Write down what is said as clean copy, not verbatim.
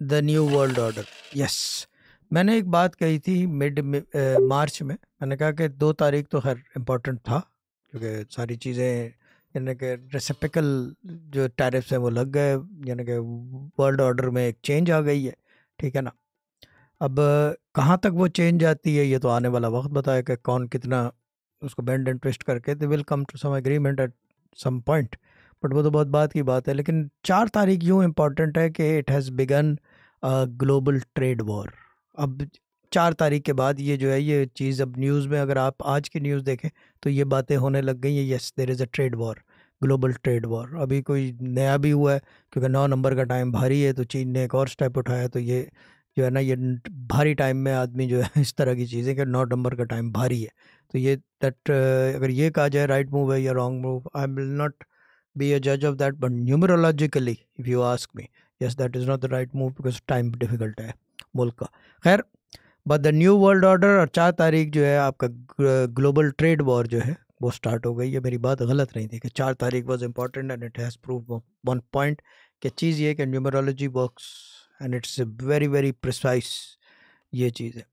The new world order. Yes, मैंने एक बात कही थी मिड मार्च में। मैंने कहा कि 2 तारीख तो खैर इम्पोर्टेंट था, क्योंकि सारी चीज़ें यानी कि रेसिप्रोकल जो टैरिफ्स हैं वो लग गए, यानी कि वर्ल्ड ऑर्डर में एक चेंज आ गई है, ठीक है ना। अब कहाँ तक वो चेंज आती है ये तो आने वाला वक्त बताएगा, कौन कितना उसको बेंड एंड ट्विस्ट करके they will come to some agreement at some point. But वो तो बहुत बात की बात है। लेकिन 4 तारीख यूँ इम्पॉर्टेंट है कि it has begun global trade war. अब 4 तारीख के बाद ये जो है ये चीज़, अब न्यूज़ में अगर आप आज की न्यूज़ देखें तो ये बातें होने लग गई हैं, yes there is a trade war, global trade war. अभी कोई नया भी हुआ है, क्योंकि 9 नंबर का टाइम भारी है तो चीन ने एक और स्टेप उठाया, तो ये जो है ना ये भारी टाइम में आदमी जो है इस तरह की चीज़ें कि 9 नंबर का टाइम भारी है, तो ये दैट अगर ये कहा जाए राइट मूव है या wrong move, I will not be a judge of that, but numerologically if you ask me, yes that is not the right move because time difficult है मुल्क का। खैर, but the new world order और 4 तारीख जो है आपका global trade war जो है वो स्टार्ट हो गई है। मेरी बात गलत नहीं थी कि 4 तारीख was important and it has prove one point कि चीज़ ये कि numerology works and it's very very precise, ये चीज़ है।